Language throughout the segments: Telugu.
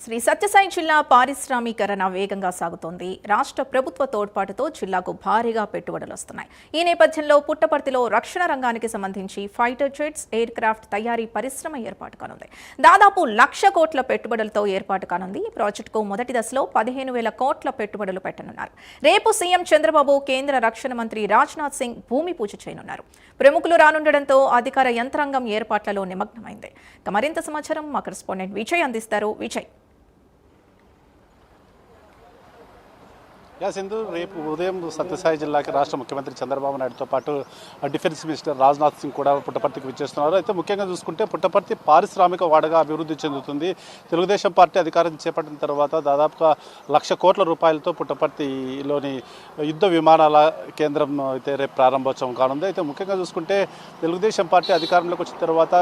శ్రీ సత్యసాయి జిల్లా పారిశ్రామీకరణ వేగంగా సాగుతోంది. రాష్ట్ర ప్రభుత్వ తోడ్పాటుతో జిల్లాకు భారీగా పెట్టుబడులు వస్తున్నాయి. ఈ నేపథ్యంలో పుట్టపర్తిలో రక్షణ రంగానికి సంబంధించి ఫైటర్ జెట్స్, ఎయిర్ క్రాఫ్ట్ తయారీ పరిశ్రమ ఏర్పాటు కానుంది. దాదాపు 1,00,000 కోట్ల పెట్టుబడులతో ఏర్పాటు కానుంది. ఈ ప్రాజెక్టుకు మొదటి దశలో 15,000 కోట్ల పెట్టుబడులు పెట్టనున్నారు. రేపు సీఎం చంద్రబాబు కేంద్ర రక్షణ మంత్రి రాజ్నాథ్ సింగ్ భూమి పూజ చేయనున్నారు. ప్రముఖులు రానుండడంతో అధికార యంత్రాంగం ఏర్పాట్లలో నిమగ్నమైంది. మరింత సమాచారం మా కరెస్పాండెంట్ విజయ్ అందిస్తారు. విజయ్, సింధు, రేపు ఉదయం సత్యసాయి జిల్లాకి రాష్ట్ర ముఖ్యమంత్రి చంద్రబాబు నాయుడుతో పాటు డిఫెన్స్ మినిస్టర్ రాజ్నాథ్ సింగ్ కూడా పుట్టపర్తికి విచ్చేస్తున్నారు. అయితే ముఖ్యంగా చూసుకుంటే పుట్టపర్తి పారిశ్రామిక వాడగా అభివృద్ధి చెందుతుంది. తెలుగుదేశం పార్టీ అధికారం చేపట్టిన తర్వాత దాదాపుగా 1,00,000 కోట్ల రూపాయలతో పుట్టపర్తిలోని యుద్ధ విమానాల కేంద్రం అయితే రేపు ప్రారంభోత్సవం కానుంది. అయితే ముఖ్యంగా చూసుకుంటే తెలుగుదేశం పార్టీ అధికారంలోకి వచ్చిన తర్వాత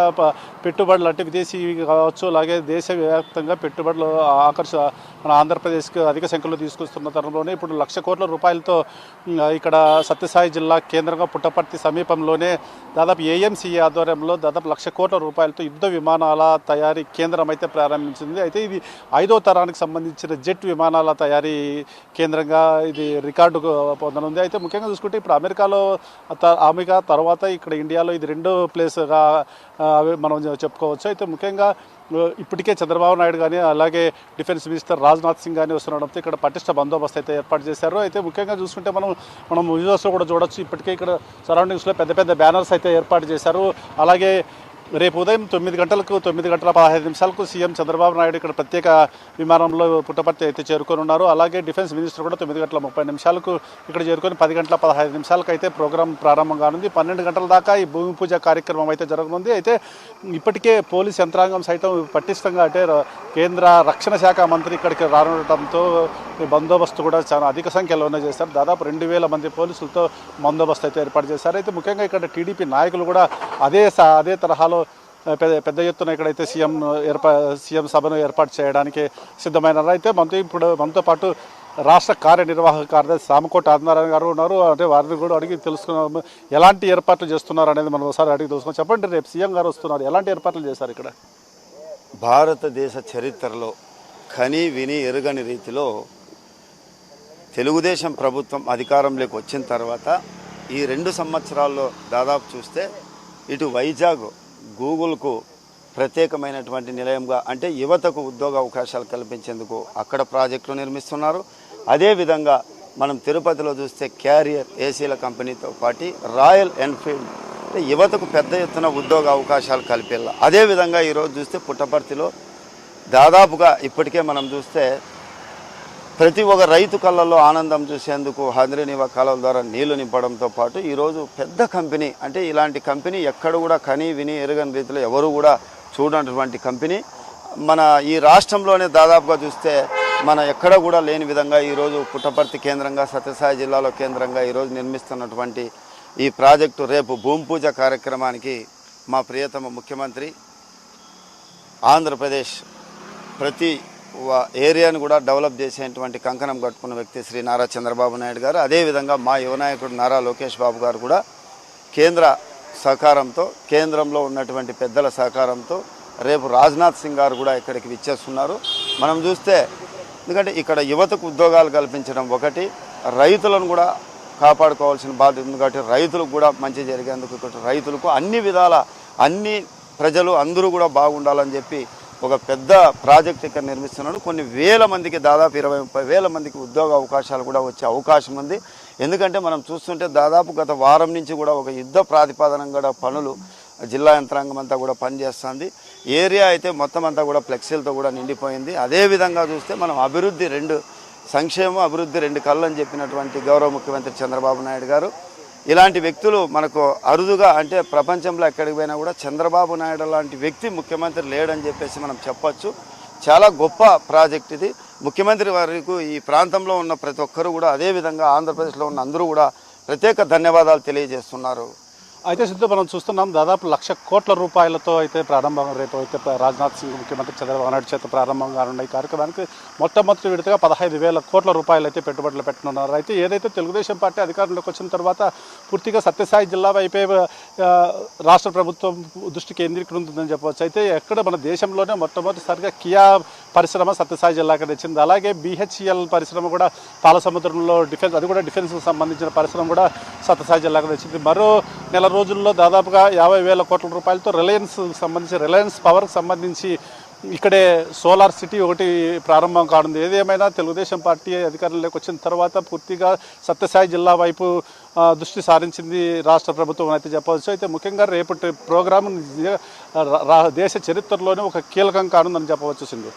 పెట్టుబడులు అంటే విదేశీ కావచ్చు, అలాగే దేశవ్యాప్తంగా పెట్టుబడులు మన ఆంధ్రప్రదేశ్కి అధిక సంఖ్యలో తీసుకొస్తున్న తరంలోనే ఇప్పుడు 1,00,000 కోట్ల రూపాయలతో ఇక్కడ సత్యసాయి జిల్లా కేంద్రంగా పుట్టపర్తి సమీపంలోనే దాదాపు ఏఎంసీ ఆధ్వర్యంలో దాదాపు 1,00,000 కోట్ల రూపాయలతో యుద్ధ విమానాల తయారీ కేంద్రం అయితే ప్రారంభించింది. అయితే ఇది 5వ తరానికి సంబంధించిన జెట్ విమానాల తయారీ కేంద్రంగా ఇది రికార్డు పొందనుంది. అయితే ముఖ్యంగా చూసుకుంటే ఇప్పుడు అమెరికా తర్వాత ఇక్కడ ఇండియాలో ఇది 2వ ప్లేస్గా మనం చెప్పుకోవచ్చు. అయితే ముఖ్యంగా ఇప్పటికే చంద్రబాబు నాయుడు కానీ అలాగే డిఫెన్స్ మినిస్టర్ రాజ్నాథ్ సింగ్ కానీ వస్తుండడంతో ఇక్కడ పటిష్ట బందోబస్తు అయితే ఏర్పాటు చేశారు. అయితే ముఖ్యంగా చూసుకుంటే మనం విజువల్స్లో కూడా చూడొచ్చు. ఇప్పటికే ఇక్కడ సరౌండింగ్స్లో పెద్ద పెద్ద బ్యానర్స్ అయితే ఏర్పాటు చేశారు. అలాగే రేపు ఉదయం 9 గంటల 15 నిమిషాలకు సీఎం చంద్రబాబు నాయుడు ఇక్కడ ప్రత్యేక విమానంలో పుట్టపర్తి అయితే చేరుకొని ఉన్నారు. అలాగే డిఫెన్స్ మినిస్టర్ కూడా 9:30 నిమిషాలకు ఇక్కడ చేరుకొని 10:15 నిమిషాలకు అయితే ప్రోగ్రాం ప్రారంభం కానుంది. 12 గంటల దాకా ఈ భూమి పూజ కార్యక్రమం అయితే జరగనుంది. అయితే ఇప్పటికే పోలీస్ యంత్రాంగం సైతం పటిష్టంగా అంటే కేంద్ర రక్షణ శాఖ మంత్రి ఇక్కడికి రానుండటంతో బందోబస్తు కూడా చాలా అధిక సంఖ్యలోనే చేశారు. దాదాపు 2,000 మంది పోలీసులతో బందోబస్తు అయితే ఏర్పాటు చేశారు. అయితే ముఖ్యంగా ఇక్కడ టీడీపీ నాయకులు కూడా అదే తరహాలో పెద్ద ఎత్తున ఇక్కడైతే సీఎం సభను ఏర్పాటు చేయడానికి సిద్ధమైనారు. అయితే మనతో పాటు రాష్ట్ర కార్యనిర్వాహక కార్యదర్శి సామకోట ఆదినారాయణ గారు ఉన్నారు. అంటే వారిని కూడా అడిగి తెలుసుకున్నాము ఎలాంటి ఏర్పాట్లు చేస్తున్నారు అనేది మనం ఒకసారి అడిగి తెలుసుకున్నాం. చెప్పండి, రేపు సీఎం గారు వస్తున్నారు, ఎలాంటి ఏర్పాట్లు చేశారు ఇక్కడ? భారతదేశ చరిత్రలో కని విని ఎరుగని రీతిలో తెలుగుదేశం ప్రభుత్వం అధికారంలోకి వచ్చిన తర్వాత ఈ 2 సంవత్సరాల్లో దాదాపు చూస్తే ఇటు వైజాగ్ గూగుల్కు ప్రత్యేకమైనటువంటి నిలయంగా అంటే యువతకు ఉద్యోగ అవకాశాలు కల్పించేందుకు అక్కడ ప్రాజెక్టులు నిర్మిస్తున్నారు. అదేవిధంగా మనం తిరుపతిలో చూస్తే క్యారియర్ ఏసీల కంపెనీతో పాటు రాయల్ ఎన్ఫీల్డ్ అంటే యువతకు పెద్ద ఎత్తున ఉద్యోగ అవకాశాలు కల్పేలా. అదేవిధంగా ఈరోజు చూస్తే పుట్టపర్తిలో దాదాపుగా ఇప్పటికే మనం చూస్తే ప్రతి ఒక్క రైతు కళ్ళల్లో ఆనందం చూసేందుకు హంద్రీనివా కాలువల ద్వారా నీళ్లు నింపడంతో పాటు ఈరోజు పెద్ద కంపెనీ అంటే ఇలాంటి కంపెనీ ఎక్కడ కూడా కని విని ఎరుగని రీతిలో ఎవరు కూడా చూడనటువంటి కంపెనీ మన ఈ రాష్ట్రంలోనే దాదాపుగా చూస్తే మన ఎక్కడ కూడా లేని విధంగా ఈరోజు పుట్టపర్తి కేంద్రంగా సత్యసాయి జిల్లాలో కేంద్రంగా ఈరోజు నిర్మిస్తున్నటువంటి ఈ ప్రాజెక్టు రేపు భూమి పూజ కార్యక్రమానికి మా ప్రియతమ ముఖ్యమంత్రి ఆంధ్రప్రదేశ్ ప్రతి ఏరియాను కూడా డెవలప్ చేసేటువంటి కంకణం కట్టుకున్న వ్యక్తి శ్రీ నారా చంద్రబాబు నాయుడు గారు, అదేవిధంగా మా యువ నాయకుడు నారా లోకేష్ బాబు గారు కూడా కేంద్ర సహకారంతో కేంద్రంలో ఉన్నటువంటి పెద్దల సహకారంతో రేపు రాజ్నాథ్ సింగ్ గారు కూడా ఇక్కడికి విచ్చేస్తున్నారు. మనం చూస్తే ఎందుకంటే ఇక్కడ యువతకు ఉద్యోగాలు కల్పించడం ఒకటి, రైతులను కూడా కాపాడుకోవాల్సిన బాధ్యత ఉంది. కాబట్టి రైతులకు కూడా మంచి జరిగేందుకు ఇక్కడ రైతులకు అన్ని విధాల అన్ని ప్రజలు అందరూ కూడా బాగుండాలని చెప్పి ఒక పెద్ద ప్రాజెక్ట్ ఇక్కడ నిర్మిస్తున్నాడు. కొన్ని వేల మందికి దాదాపు 20-30 వేల మందికి ఉద్యోగ అవకాశాలు కూడా వచ్చే అవకాశం ఉంది. ఎందుకంటే మనం చూస్తుంటే దాదాపు గత వారం నుంచి కూడా ఒక యుద్ధ ప్రాతిపదన కూడా పనులు జిల్లా యంత్రాంగం అంతా కూడా పనిచేస్తుంది. ఏరియా అయితే మొత్తం అంతా కూడా ఫ్లెక్సీలతో కూడా నిండిపోయింది. అదేవిధంగా చూస్తే మనం అభివృద్ధి 2 సంక్షేమం అభివృద్ధి 2 కళ్ళు అని చెప్పినటువంటి గౌరవ ముఖ్యమంత్రి చంద్రబాబు నాయుడు గారు ఇలాంటి వ్యక్తులు మనకు అరుదుగా అంటే ప్రపంచంలో ఎక్కడికి పోయినా కూడా చంద్రబాబు నాయుడు లాంటి వ్యక్తి ముఖ్యమంత్రి లేడని చెప్పేసి మనం చెప్పొచ్చు. చాలా గొప్ప ప్రాజెక్ట్ ఇది. ముఖ్యమంత్రి వారికి ఈ ప్రాంతంలో ఉన్న ప్రతి ఒక్కరు కూడా అదేవిధంగా ఆంధ్రప్రదేశ్లో ఉన్న అందరూ కూడా ప్రత్యేక ధన్యవాదాలు తెలియజేస్తున్నారు. అయితే సిద్ధు మనం చూస్తున్నాం దాదాపు 1,00,000 కోట్ల రూపాయలతో అయితే ప్రారంభం రేపు అయితే రాజ్నాథ్ సింగ్ ముఖ్యమంత్రి చంద్రబాబు నాయుడు చేత ప్రారంభం కానున్న ఈ కార్యక్రమానికి మొట్టమొదటి విడతగా 15,000 కోట్ల రూపాయలు అయితే పెట్టుబడులు పెట్టనున్నారు. అయితే ఏదైతే తెలుగుదేశం పార్టీ అధికారంలోకి వచ్చిన తర్వాత పూర్తిగా సత్యసాయి జిల్లా వైపే రాష్ట్ర ప్రభుత్వం దృష్టి కేంద్రీకృతుందని చెప్పవచ్చు. అయితే ఎక్కడ మన దేశంలోనే మొట్టమొదటిసారిగా కియా పరిశ్రమ సత్యసాయి జిల్లాకి తెచ్చింది. అలాగే BHEL పరిశ్రమ కూడా పాలసముద్రంలో డిఫెన్స్కి సంబంధించిన పరిశ్రమ కూడా సత్యసాయి జిల్లాకు తెచ్చింది. మరో నెల రోజుల్లో దాదాపుగా 50,000 కోట్ల రూపాయలతో రిలయన్స్ పవర్కి సంబంధించి ఇక్కడే సోలార్ సిటీ ఒకటి ప్రారంభం కానుంది. ఏదేమైనా తెలుగుదేశం పార్టీ అధికారంలోకి వచ్చిన తర్వాత పూర్తిగా సత్యసాయి జిల్లా వైపు దృష్టి సారించింది రాష్ట్ర ప్రభుత్వం అయితే చెప్పవచ్చు. అయితే ముఖ్యంగా రేపటి ప్రోగ్రాం దేశ చరిత్రలోనే ఒక కీలకం కానుందని చెప్పవచ్చు సింధు.